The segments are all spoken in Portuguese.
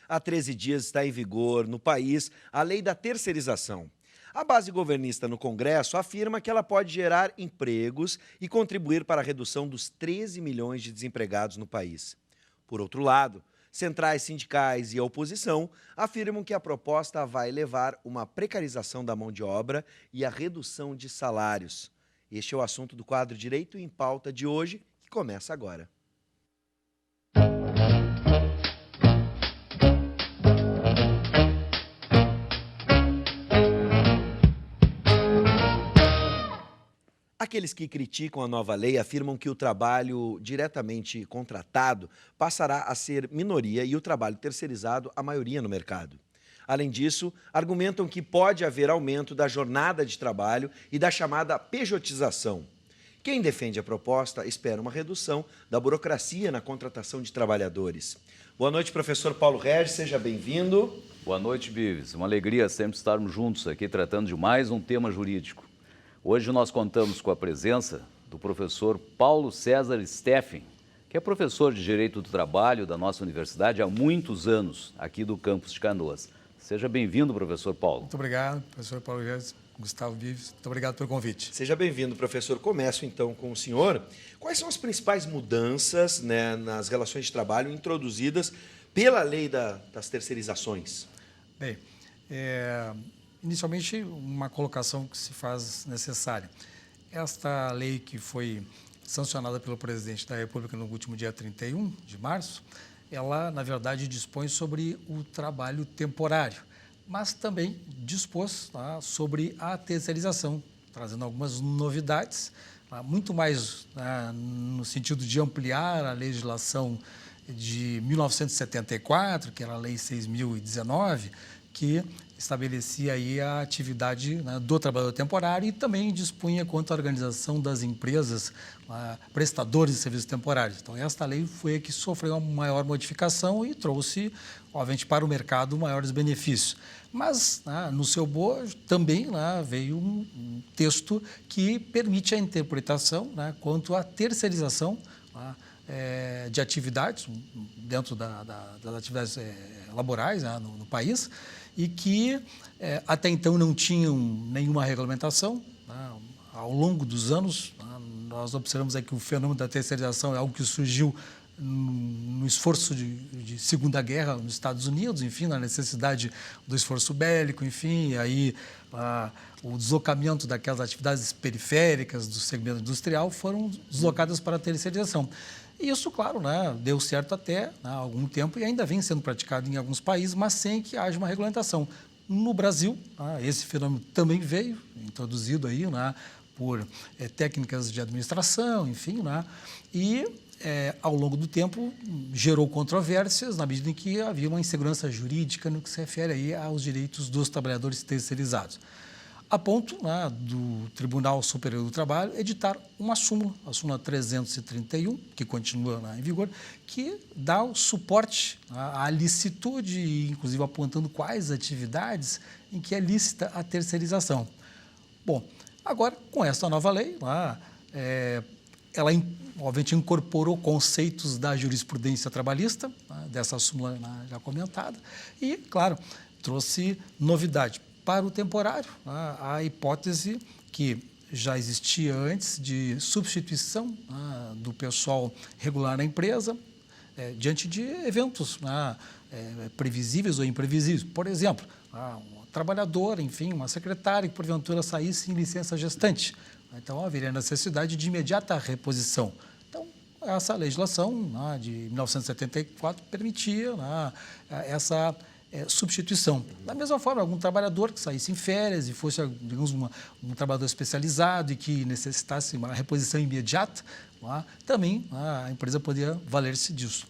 Há 13 dias está em vigor no país a lei da terceirização. A base governista no Congresso afirma que ela pode gerar empregos e contribuir para a redução dos 13 milhões de desempregados no país. Por outro lado, centrais sindicais e a oposição afirmam que a proposta vai levar uma precarização da mão de obra e a redução de salários. Este é o assunto do quadro Direito em Pauta de hoje, que começa agora. Aqueles que criticam a nova lei afirmam que o trabalho diretamente contratado passará a ser minoria e o trabalho terceirizado a maioria no mercado. Além disso, argumentam que pode haver aumento da jornada de trabalho e da chamada pejotização. Quem defende a proposta espera uma redução da burocracia na contratação de trabalhadores. Boa noite, professor Paulo Regis, seja bem-vindo. Boa noite, Bives. Uma alegria sempre estarmos juntos aqui tratando de mais um tema jurídico. Hoje nós contamos com a presença do professor Paulo César Steffen, que é professor de Direito do Trabalho da nossa universidade há muitos anos, aqui do campus de Canoas. Seja bem-vindo, professor Paulo. Muito obrigado, professor Paulo Regis, Gustavo Bives. Muito obrigado pelo convite. Seja bem-vindo, professor. Começo, então, com o senhor. Quais são as principais mudanças, nas relações de trabalho introduzidas pela lei das terceirizações? Bem, inicialmente, uma colocação que se faz necessária. Esta lei que foi sancionada pelo presidente da República no último dia 31 de março, ela, na verdade, dispõe sobre o trabalho temporário, mas também dispôs sobre a terceirização, trazendo algumas novidades, muito mais no sentido de ampliar a legislação de 1974, que era a Lei 6.019, que estabelecia aí a atividade do trabalhador temporário e também dispunha quanto à organização das empresas, prestadores de serviços temporários. Então, esta lei foi a que sofreu uma maior modificação e trouxe, obviamente, para o mercado maiores benefícios. Mas, no seu bojo, também veio um texto que permite a interpretação quanto à terceirização de atividades, dentro das atividades laborais no país, e que até então não tinham nenhuma regulamentação. Ao longo dos anos, nós observamos que o fenômeno da terceirização é algo que surgiu no esforço de Segunda Guerra nos Estados Unidos, enfim, na necessidade do esforço bélico, enfim, e aí o deslocamento daquelas atividades periféricas do segmento industrial foram deslocadas para a terceirização. E isso, claro, deu certo até há algum tempo e ainda vem sendo praticado em alguns países, mas sem que haja uma regulamentação. No Brasil, esse fenômeno também veio, introduzido aí por técnicas de administração, enfim, e ao longo do tempo gerou controvérsias na medida em que havia uma insegurança jurídica no que se refere aí aos direitos dos trabalhadores terceirizados. A ponto do Tribunal Superior do Trabalho editar uma súmula, a súmula 331, que continua em vigor, que dá o suporte à licitude, inclusive apontando quais atividades em que é lícita a terceirização. Bom, agora, com esta nova lei, ela obviamente incorporou conceitos da jurisprudência trabalhista, dessa súmula já comentada, e, claro, trouxe novidade. Para o temporário, a hipótese que já existia antes de substituição do pessoal regular na empresa diante de eventos previsíveis ou imprevisíveis. Por exemplo, um trabalhador, enfim, uma secretária que porventura saísse em licença gestante. Então, haveria necessidade de imediata reposição. Então, essa legislação de 1974 permitia essa substituição. Da mesma forma, algum trabalhador que saísse em férias e fosse, digamos, um trabalhador especializado e que necessitasse uma reposição imediata, também a empresa poderia valer-se disso.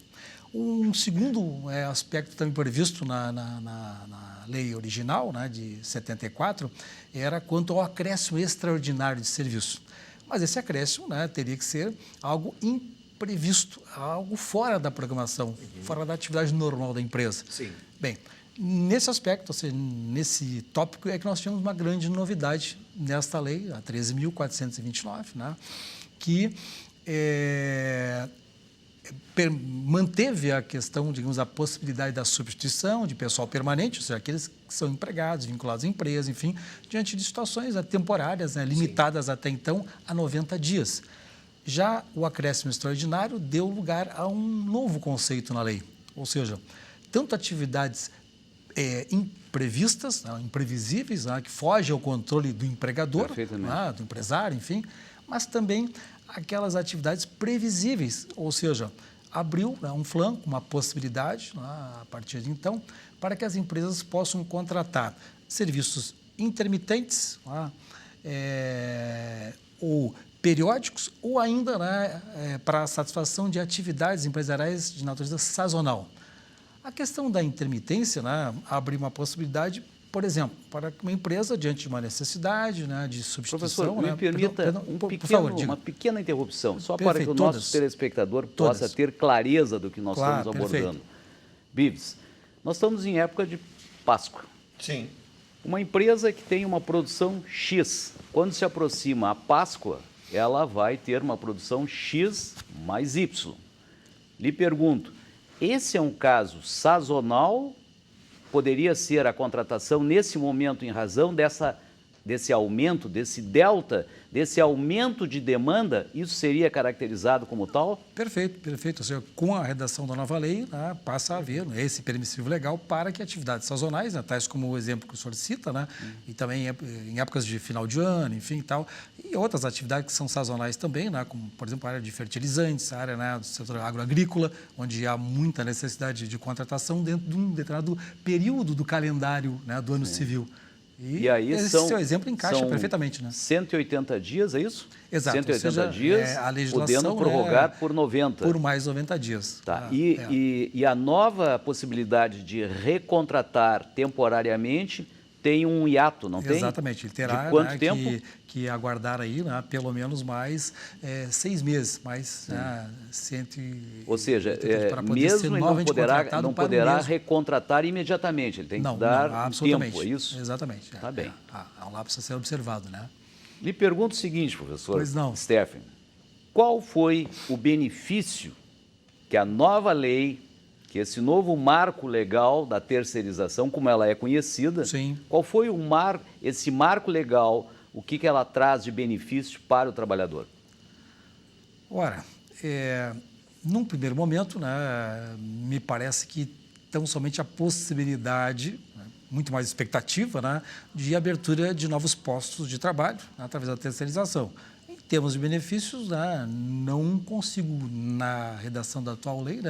Um segundo aspecto também previsto na lei original, de 74, era quanto ao acréscimo extraordinário de serviço. Mas esse acréscimo teria que ser algo imprevisto, algo fora da programação, fora da atividade normal da empresa. Sim. Bem, nesse aspecto, ou seja, nesse tópico, é que nós tínhamos uma grande novidade nesta lei, a 13.429, que manteve a questão, digamos, a possibilidade da substituição de pessoal permanente, ou seja, aqueles que são empregados, vinculados à empresa, enfim, diante de situações temporárias, limitadas até então a 90 dias. Já o acréscimo extraordinário deu lugar a um novo conceito na lei, ou seja, tanto atividades imprevistas, imprevisíveis, que fogem ao controle do empregador, do empresário, enfim, mas também aquelas atividades previsíveis, ou seja, abriu um flanco, uma possibilidade, a partir de então, para que as empresas possam contratar serviços intermitentes, ou periódicos, ou ainda para a satisfação de atividades empresariais de natureza sazonal. A questão da intermitência abre uma possibilidade, por exemplo, para uma empresa, diante de uma necessidade de substituição... Professor, me permita uma pequena interrupção, só para que o nosso telespectador possa ter clareza do que nós estamos abordando. Bives, nós estamos em época de Páscoa. Sim. Uma empresa que tem uma produção X, quando se aproxima a Páscoa, ela vai ter uma produção X mais Y. Lhe pergunto, esse é um caso sazonal? Poderia ser a contratação nesse momento em razão desse aumento, desse delta, desse aumento de demanda? Isso seria caracterizado como tal? Perfeito, perfeito. Ou seja, com a redação da nova lei, passa a haver esse permissivo legal para que atividades sazonais, tais como o exemplo que o senhor cita, e também em épocas de final de ano, enfim, tal, e outras atividades que são sazonais também, como, por exemplo, a área de fertilizantes, a área do setor agroagrícola, onde há muita necessidade de contratação dentro de um determinado período do calendário do ano civil. E aí esse seu exemplo encaixa perfeitamente, 180 dias, é isso? Exato. 180 dias, a legislação podendo prorrogar por 90. Por mais 90 dias. Tá. E a nova possibilidade de recontratar temporariamente tem um hiato, não tem? Exatamente. Ele terá de quanto tempo? Que aguardar aí, pelo menos mais 6 meses, mais 100. Ou seja, para poder mesmo ser ele não poderá recontratar imediatamente, ele tem que dar um tempo, é isso? Exatamente. Tá bem. Há um lapso a ser observado, Lhe pergunto o seguinte, professor. Pois não. Stephen, qual foi o benefício que a nova lei, que esse novo marco legal da terceirização, como ela é conhecida, sim, qual foi esse marco legal, o que ela traz de benefício para o trabalhador? Ora, num primeiro momento, me parece que tão somente a possibilidade, muito mais expectativa, de abertura de novos postos de trabalho através da terceirização. Em termos de benefícios, não consigo, na redação da atual lei,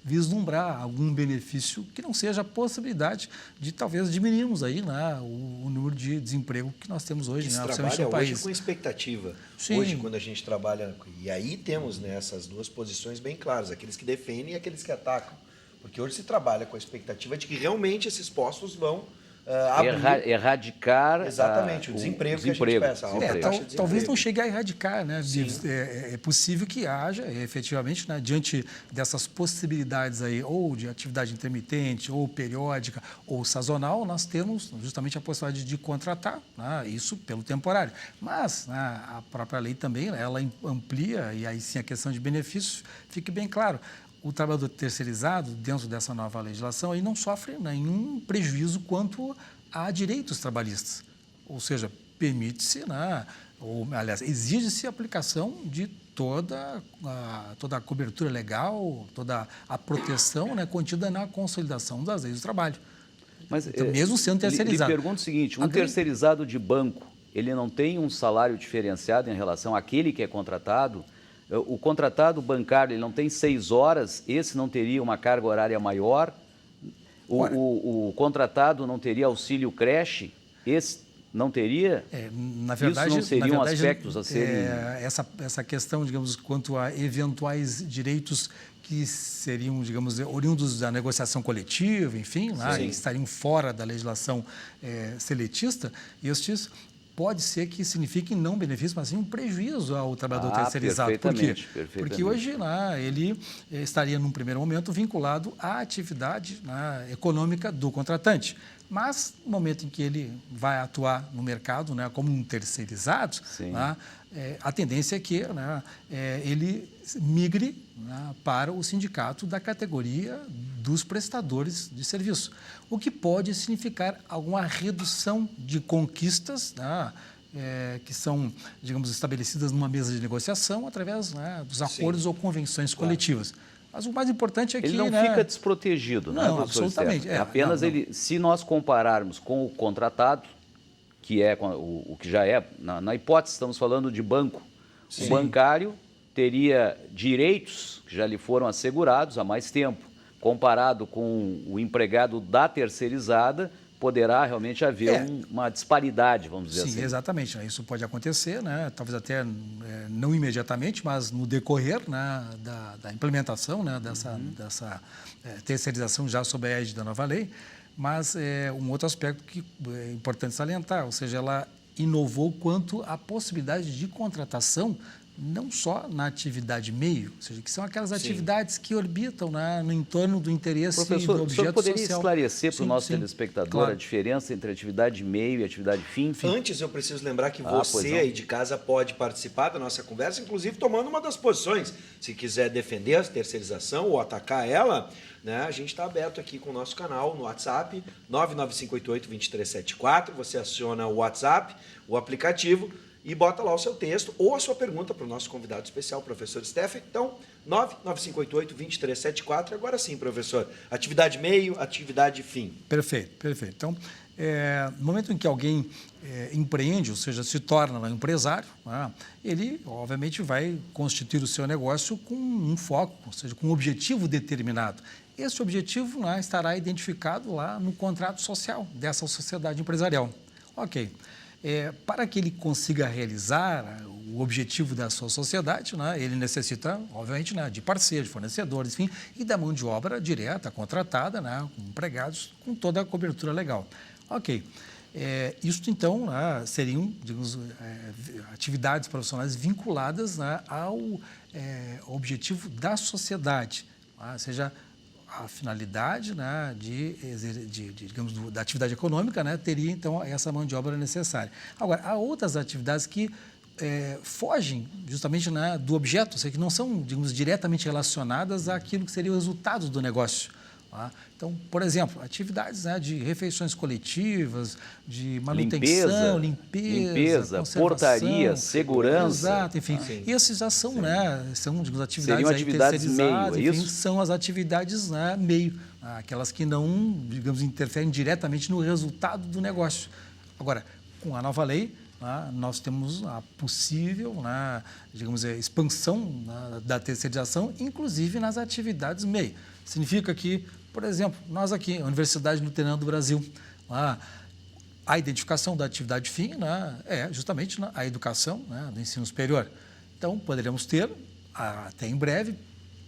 vislumbrar algum benefício que não seja a possibilidade de talvez diminuirmos aí, o número de desemprego que nós temos hoje, se principalmente trabalha no país. Hoje com expectativa. Sim. Hoje, quando a gente trabalha... E aí temos essas duas posições bem claras, aqueles que defendem e aqueles que atacam. Porque hoje se trabalha com a expectativa de que realmente esses postos vão erradicar exatamente o desemprego que a gente peça. Talvez não chegue a erradicar, É possível que haja, efetivamente, diante dessas possibilidades aí, ou de atividade intermitente, ou periódica, ou sazonal, nós temos justamente a possibilidade de contratar, isso pelo temporário. Mas a própria lei também, ela amplia, e aí sim a questão de benefícios, fique bem claro. O trabalhador terceirizado, dentro dessa nova legislação, aí não sofre nenhum prejuízo quanto a direitos trabalhistas. Ou seja, permite-se, aliás, exige-se a aplicação de toda a cobertura legal, toda a proteção contida na consolidação das leis do trabalho. Mas, então, mesmo sendo terceirizado. Lhe pergunto o seguinte, terceirizado de banco, ele não tem um salário diferenciado em relação àquele que é contratado? O contratado bancário, ele não tem 6 horas, esse não teria uma carga horária maior? O contratado não teria auxílio creche, esse não teria? Na verdade, isso não seriam aspectos a serem... Essa questão, digamos, quanto a eventuais direitos que seriam, digamos, oriundos da negociação coletiva, enfim, que estariam fora da legislação seletista, estes... pode ser que signifique não benefício, mas sim um prejuízo ao trabalhador terceirizado. Por quê? Porque hoje ele estaria, num primeiro momento, vinculado à atividade econômica do contratante. Mas no momento em que ele vai atuar no mercado, né, como um terceirizado, né, a tendência é que, né, ele migre, né, para o sindicato da categoria dos prestadores de serviço, o que pode significar alguma redução de conquistas, né, que são, digamos, estabelecidas numa mesa de negociação através, né, dos acordos ou convenções coletivas. Mas o mais importante é que... Ele não fica desprotegido, né, não, professor absolutamente. Stefan? Apenas ele, se nós compararmos com o contratado, que é o que já é, na hipótese estamos falando de banco, o bancário teria direitos que já lhe foram assegurados há mais tempo. Comparado com o empregado da terceirizada, poderá realmente haver uma disparidade, vamos dizer assim. Sim, exatamente. Isso pode acontecer, né? Talvez até não imediatamente, mas no decorrer, né, da implementação, né, dessa terceirização já sob a égide da nova lei. Mas um outro aspecto que é importante salientar, ou seja, ela inovou quanto à possibilidade de contratação não só na atividade meio, ou seja, que são aquelas atividades que orbitam, né, no entorno do interesse Professor, do objeto social. o senhor poderia esclarecer para o nosso telespectador a diferença entre atividade meio e atividade fim? Antes, eu preciso lembrar que você aí de casa pode participar da nossa conversa, inclusive tomando uma das posições. Se quiser defender a terceirização ou atacar ela, né, a gente está aberto aqui com o nosso canal no WhatsApp, 99588-2374. Você aciona o WhatsApp, o aplicativo, e bota lá o seu texto ou a sua pergunta para o nosso convidado especial, professor Stefan. Então, 99588-2374. Agora sim, professor. Atividade meio, atividade fim. Perfeito, perfeito. Então, no momento em que alguém empreende, ou seja, se torna um empresário, né, ele, obviamente, vai constituir o seu negócio com um foco, ou seja, com um objetivo determinado. Esse objetivo, né, estará identificado lá no contrato social dessa sociedade empresarial. Ok. Para que ele consiga realizar o objetivo da sua sociedade, né, ele necessita, obviamente, né, de parceiros, fornecedores, enfim, e da mão de obra direta, contratada, né, com empregados, com toda a cobertura legal. Ok. Isso, então, né, seriam, digamos, atividades profissionais vinculadas, né, ao objetivo da sociedade, ou seja, a finalidade, né, digamos, da atividade econômica, né, teria, então, essa mão de obra necessária. Agora, há outras atividades que fogem justamente, né, do objeto, ou seja, que não são, digamos, diretamente relacionadas àquilo que seria o resultado do negócio. Tá? Então, por exemplo, atividades, né, de refeições coletivas, de manutenção, limpeza, portaria, segurança. Exato, enfim. Esses já são, né, são, digamos, atividades, seriam atividades terceirizadas, meio, enfim, são as atividades, né, meio, aquelas que não, digamos, interferem diretamente no resultado do negócio. Agora, com a nova lei, nós temos a possível, né, digamos, expansão, né, da terceirização, inclusive nas atividades meio. Significa que, por exemplo, nós aqui, a Universidade Luterana do Brasil, a identificação da atividade fim, né, é justamente a educação, né, do ensino superior. Então, poderemos ter, até em breve,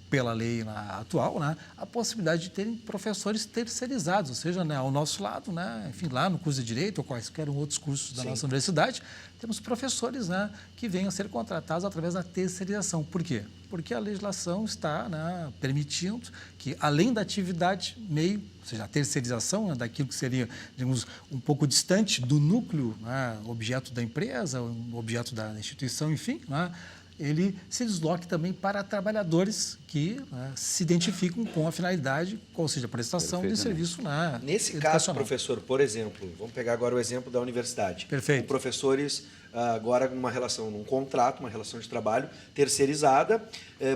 pela lei atual, né, a possibilidade de terem professores terceirizados, ou seja, né, ao nosso lado, né, enfim, lá no curso de Direito ou quaisquer outros cursos da nossa universidade, temos professores, né, que venham a ser contratados através da terceirização. Por quê? Porque a legislação está, né, permitindo que, além da atividade meio, ou seja, a terceirização, né, daquilo que seria, digamos, um pouco distante do núcleo, né, objeto da empresa, objeto da instituição, enfim, né, ele se desloque também para trabalhadores que, né, se identificam com a finalidade, ou seja, a prestação de serviço na Nesse caso, professor, por exemplo, vamos pegar agora o exemplo da universidade. Perfeito. Com professores, agora uma relação, um contrato, uma relação de trabalho terceirizada,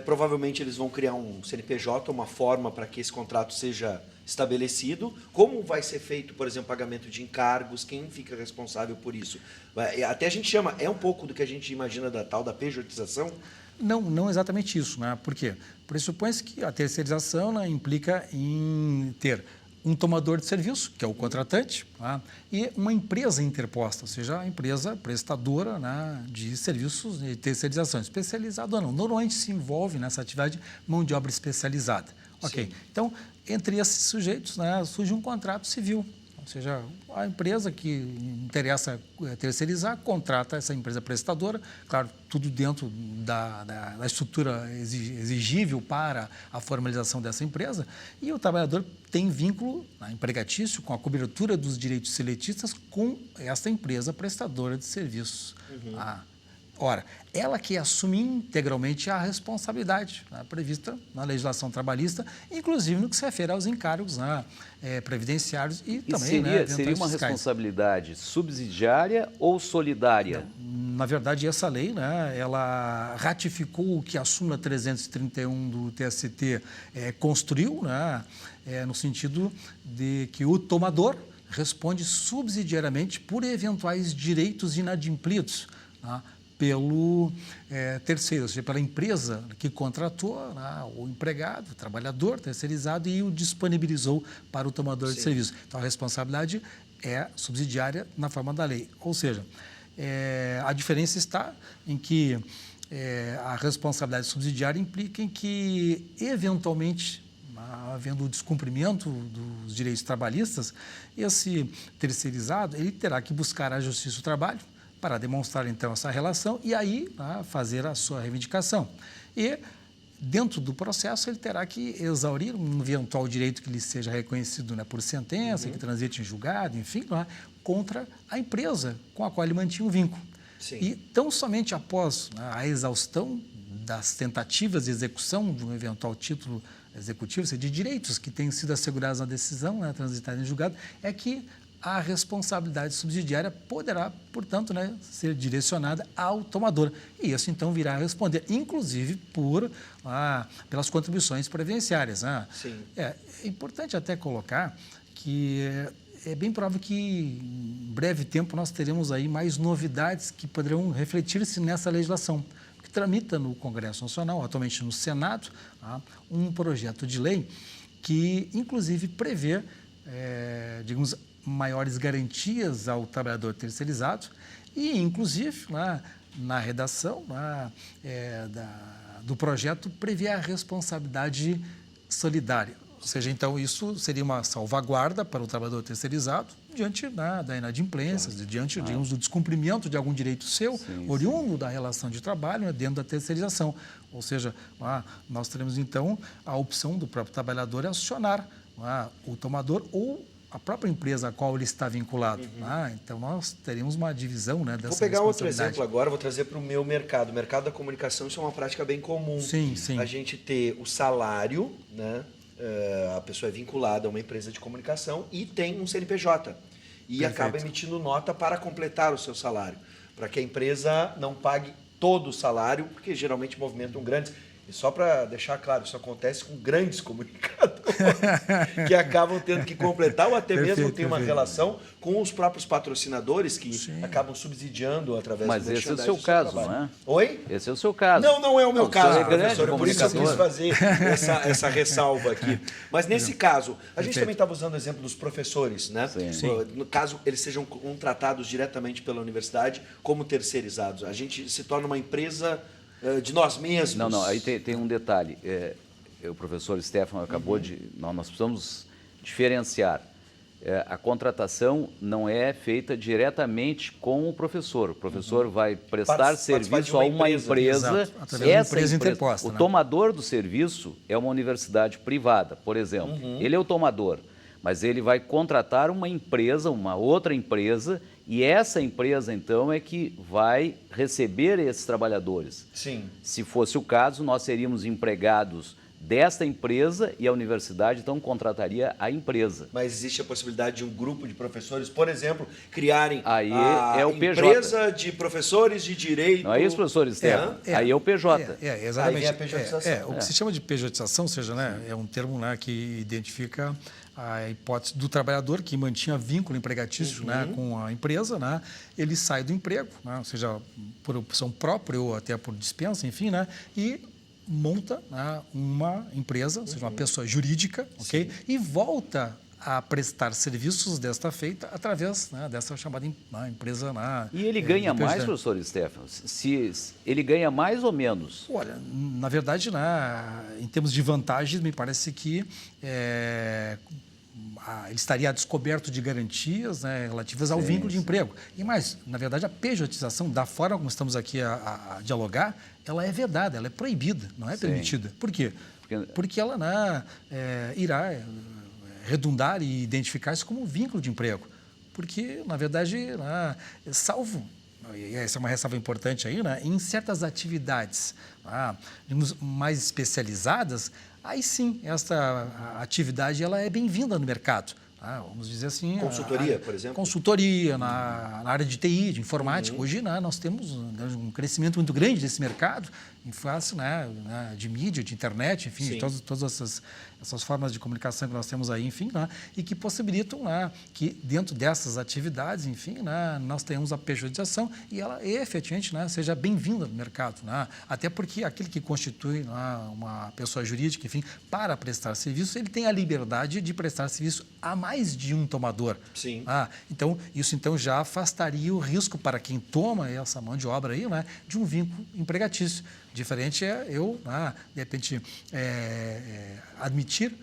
provavelmente eles vão criar um CNPJ, uma forma para que esse contrato seja estabelecido. Como vai ser feito, por exemplo, pagamento de encargos, quem fica responsável por isso? Até a gente chama, é um pouco do que a gente imagina da tal da pejotização? Não exatamente isso, né? Por quê? Pressupõe-se que a terceirização, né, implica em ter um tomador de serviço, que é o contratante, tá? E uma empresa interposta, ou seja, a empresa prestadora, né, de serviços de terceirização, especializada ou não. Normalmente se envolve nessa atividade mão de obra especializada. Ok. Então, entre esses sujeitos, né, surge um contrato civil, Ou seja, a empresa que interessa terceirizar, contrata essa empresa prestadora, claro, tudo dentro da estrutura exigível para a formalização dessa empresa, e o trabalhador tem vínculo empregatício com a cobertura dos direitos seletistas com esta empresa prestadora de serviços. Ora, ela que assume integralmente a responsabilidade prevista na legislação trabalhista, inclusive no que se refere aos encargos previdenciários e também seria uma fiscais. responsabilidade subsidiária ou solidária? Na verdade, essa lei, ela ratificou o que a súmula 331 do TST construiu, no sentido de que o tomador responde subsidiariamente por eventuais direitos inadimplidos pelo terceiro, ou seja, pela empresa que contratou o empregado, o trabalhador terceirizado e o disponibilizou para o tomador de serviço. Então, a responsabilidade é subsidiária na forma da lei. Ou seja, a diferença está em que a responsabilidade subsidiária implica em que, eventualmente, havendo o descumprimento dos direitos trabalhistas, esse terceirizado ele terá que buscar a Justiça do Trabalho para demonstrar, então, essa relação e aí fazer a sua reivindicação. E, dentro do processo, ele terá que exaurir um eventual direito que lhe seja reconhecido por sentença, que transite em julgado, enfim, contra a empresa com a qual ele mantinha um vínculo. Sim. E, tão somente após a exaustão das tentativas de execução de um eventual título executivo, ou seja, de direitos que tenham sido assegurados na decisão transitada em julgado, é que a responsabilidade subsidiária poderá, portanto, ser direcionada ao tomador. E isso, então, virá a responder, inclusive, pelas contribuições previdenciárias. Sim. É importante até colocar que é bem provável que, em breve tempo, nós teremos aí mais novidades que poderão refletir-se nessa legislação, que tramita no Congresso Nacional, atualmente no Senado, um projeto de lei que, inclusive, prevê, digamos, maiores garantias ao trabalhador terceirizado e, inclusive, na redação do projeto, prevê a responsabilidade solidária. Ou seja, então, isso seria uma salvaguarda para o trabalhador terceirizado diante da inadimplência, diante, digamos, do descumprimento de algum direito seu, oriundo da relação de trabalho dentro da terceirização. Ou seja, nós teremos, então, a opção do próprio trabalhador acionar o tomador ou a própria empresa a qual ele está vinculado. Então, nós teríamos uma divisão dessa Vou pegar outro responsabilidade. exemplo agora, vou trazer para o meu mercado. O mercado da comunicação, isso é uma prática bem comum. Sim, sim. A gente ter o salário, a pessoa é vinculada a uma empresa de comunicação e tem um CNPJ. E Perfeito. acaba emitindo nota para completar o seu salário, para que a empresa não pague todo o salário, porque geralmente movimentam grandes... E só para deixar claro, isso acontece com grandes comunicadores que acabam tendo que completar ou até mesmo tem uma relação com os próprios patrocinadores que acabam subsidiando através Mas do esse é o merchandising seu caso, trabalho. não é? Oi? Esse é o seu caso. Não é o meu caso, é grande professor. É por isso que eu quis comunicador. fazer essa ressalva aqui. Mas nesse caso, a gente também estava usando o exemplo dos professores, né? Sim. No caso, eles sejam contratados diretamente pela universidade como terceirizados. A gente se torna uma empresa de nós mesmos. Não, aí tem um detalhe. O professor Stefano acabou de... Nós precisamos diferenciar. A contratação não é feita diretamente com o professor. O professor vai prestar serviço a uma empresa. Exato, através de uma empresa interposta. O tomador do serviço é uma universidade privada, por exemplo. Ele é o tomador, mas ele vai contratar uma empresa, uma outra empresa, e essa empresa, então, é que vai receber esses trabalhadores. Sim. Se fosse o caso, nós seríamos empregados desta empresa e a universidade, então, contrataria a empresa. Mas existe a possibilidade de um grupo de professores, por exemplo, criarem Aí a é o PJ. empresa de professores de direito... Não é isso, professor Stefano? Aí é o PJ. Exatamente. Aí vem a pejotização. O que se chama de pejotização, ou seja, é um termo que identifica a hipótese do trabalhador que mantinha vínculo empregatício com a empresa, ele sai do emprego, ou seja, por opção própria ou até por dispensa, enfim, e monta uma empresa, ou seja, uma pessoa jurídica, ok? E volta a prestar serviços desta feita através dessa chamada empresa. E ele ganha mais, professor Stefano? Ele ganha mais ou menos? Olha, na verdade, em termos de vantagens, me parece que ele estaria descoberto de garantias, né, relativas ao vínculo de emprego. E mais, na verdade, a pejotização, da forma como estamos aqui a dialogar, ela é vedada, ela é proibida, não é permitida. Por quê? Porque ela, né, irá redundar e identificar isso como um vínculo de emprego. Porque, na verdade, né, salvo, e essa é uma ressalva importante aí, né, em certas atividades digamos, mais especializadas, aí sim, essa atividade ela é bem-vinda no mercado. Vamos dizer assim... Consultoria, por exemplo? Consultoria, na área de TI, de informática. Hoje, né, nós temos um crescimento muito grande desse mercado, em face, né, de mídia, de internet, enfim, de todas essas formas de comunicação que nós temos aí, enfim, né, e que possibilitam, né, que dentro dessas atividades, enfim, né, nós tenhamos a pejotização e ela efetivamente, né, seja bem-vinda no mercado. Né, até porque aquele que constitui, né, uma pessoa jurídica, enfim, para prestar serviço, ele tem a liberdade de prestar serviço a mais de um tomador. Sim. Então, isso então já afastaria o risco para quem toma essa mão de obra aí, né, de um vínculo empregatício. Diferente é eu, de repente, admitir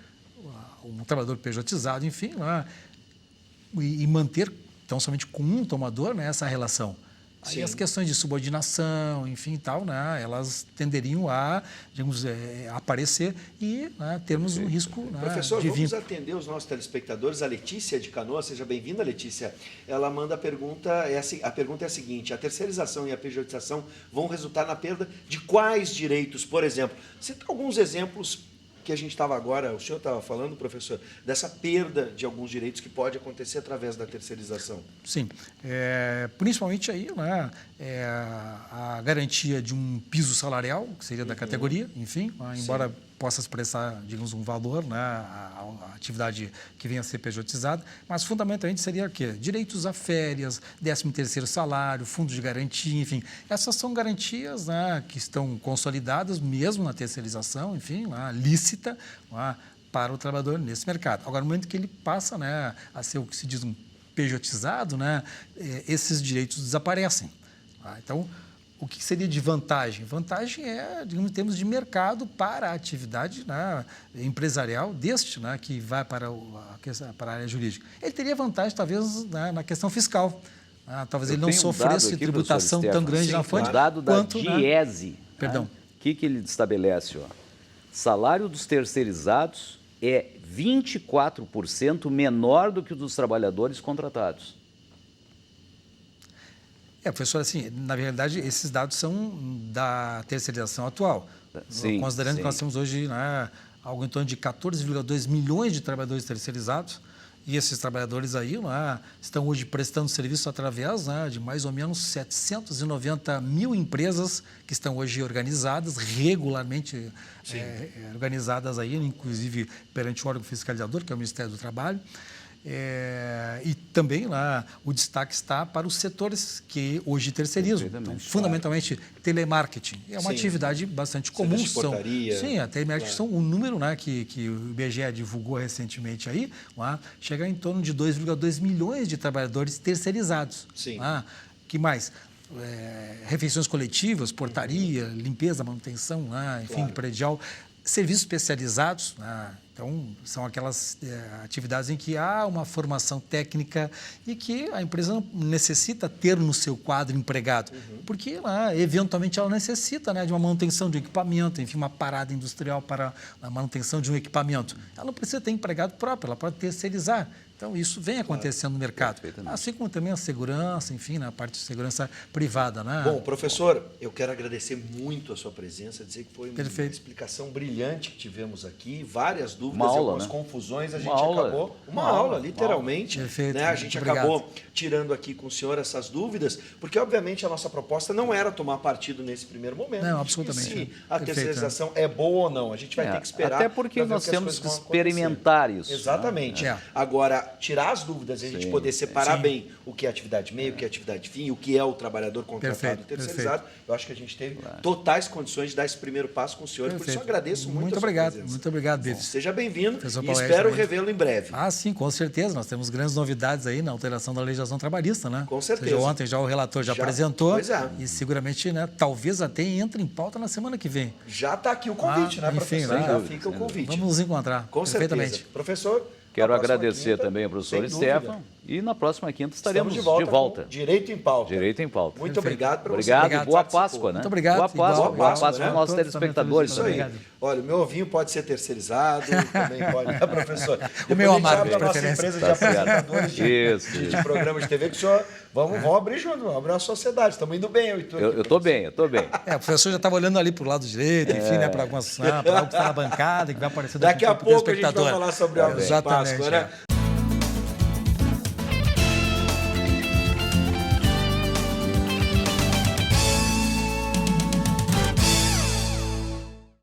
um trabalhador pejotizado, enfim, e manter tão somente com um tomador, né, essa relação. Aí as questões de subordinação, enfim, tal, né, elas tenderiam a, digamos, aparecer e, né, termos um risco, né, Professor, de vamos atender os nossos telespectadores. A Letícia de Canoas, seja bem-vinda, Letícia. Ela manda a pergunta é a seguinte: a terceirização e a pejotização vão resultar na perda de quais direitos? Por exemplo, cita alguns exemplos que a gente estava agora, o senhor estava falando, professor, dessa perda de alguns direitos que pode acontecer através da terceirização. Sim, principalmente aí, né, a garantia de um piso salarial, que seria da categoria, enfim, embora possa expressar, digamos, um valor, né, a atividade que venha a ser pejotizada, mas fundamentalmente seria o quê? Direitos a férias, 13º salário, fundo de garantia, enfim. Essas são garantias, né, que estão consolidadas mesmo na terceirização, enfim, lícita, para o trabalhador nesse mercado. Agora, no momento que ele passa, né, a ser o que se diz um pejotizado, né, esses direitos desaparecem. Então, o que seria de vantagem? Vantagem é, digamos, em termos de mercado para a atividade, né, empresarial deste, né, que vai para a área jurídica. Ele teria vantagem, talvez, né, na questão fiscal. Talvez ele não sofresse tributação tão grande na fonte. O dado da DIESE. Perdão. O que ele estabelece? Salário dos terceirizados é 24% menor do que o dos trabalhadores contratados. Professor, assim, na verdade, esses dados são da terceirização atual. Considerando que nós temos hoje, né, algo em torno de 14,2 milhões de trabalhadores terceirizados, e esses trabalhadores aí, né, estão hoje prestando serviço através, né, de mais ou menos 790 mil empresas que estão hoje organizadas, regularmente organizadas aí, inclusive perante o órgão fiscalizador, que é o Ministério do Trabalho. E também lá o destaque está para os setores que hoje terceirizam. Então, fundamentalmente, telemarketing. É uma atividade bastante comum. A telemarketing são um número, né, que o IBGE divulgou recentemente aí, chega em torno de 2,2 milhões de trabalhadores terceirizados. Que mais? Refeições coletivas, portaria, limpeza, manutenção, enfim, predial, serviços especializados. Então, são aquelas atividades em que há uma formação técnica e que a empresa não necessita ter no seu quadro empregado, porque eventualmente ela necessita, né, de uma manutenção de um equipamento, enfim, uma parada industrial para a manutenção de um equipamento. Ela não precisa ter empregado próprio, ela pode terceirizar. Então, isso vem acontecendo no mercado. Assim como também a segurança, enfim, na parte de segurança privada. Né? Bom, professor, eu quero agradecer muito a sua presença, dizer que foi uma explicação brilhante que tivemos aqui, várias dúvidas, algumas confusões, a gente acabou... Uma aula, literalmente. Né? A gente acabou tirando aqui com o senhor essas dúvidas, porque, obviamente, a nossa proposta não era tomar partido nesse primeiro momento. Não, absolutamente. Se a terceirização é boa ou não, a gente vai ter que esperar. Até porque nós temos que experimentar isso. Exatamente. Agora, tirar as dúvidas e a gente poder separar bem o que é atividade meio, o que é atividade fim, o que é o trabalhador contratado e terceirizado, eu acho que a gente teve totais condições de dar esse primeiro passo com o senhor. Por isso eu agradeço muito a sua presença. Muito obrigado, David. Seja bem-vindo e espero revê-lo em breve. Sim, com certeza. Nós temos grandes novidades aí na alteração da legislação trabalhista, né? Com certeza. Ontem já o relator já apresentou e seguramente, né, talvez até entre em pauta na semana que vem. Já está aqui o convite, né, professor? Enfim, já fica o convite. Vamos nos encontrar. Com certeza. Professor, Quero Na próxima agradecer quinta, também ao professor sem dúvida. Stefan. E na próxima quinta estaremos Estamos de volta. com Direito em Pauta. Direito em pauta. Muito obrigado por você. Obrigado e boa participou. Páscoa, né? Muito obrigado. Boa Páscoa, Igual, boa igual, Páscoa né? aos nossos Todos também telespectadores Isso aí. também. Obrigado. Olha, o meu ovinho pode ser terceirizado, também pode, né, professor? O meu Depois a gente amargo, abre de a nossa preferência. empresa de Tá certo. apresentadores Isso. de programa de TV, que o senhor... Vamos abrir junto, vamos abrir uma sociedade. Estamos indo bem, eu e tu. Eu estou bem, eu estou bem. O professor já estava olhando ali para o lado direito, enfim, né, para algumas, para algo que está na bancada, que vai aparecer Daqui a pro pouco a gente vai telespectador. falar sobre o Ovo de Exatamente, Páscoa, né?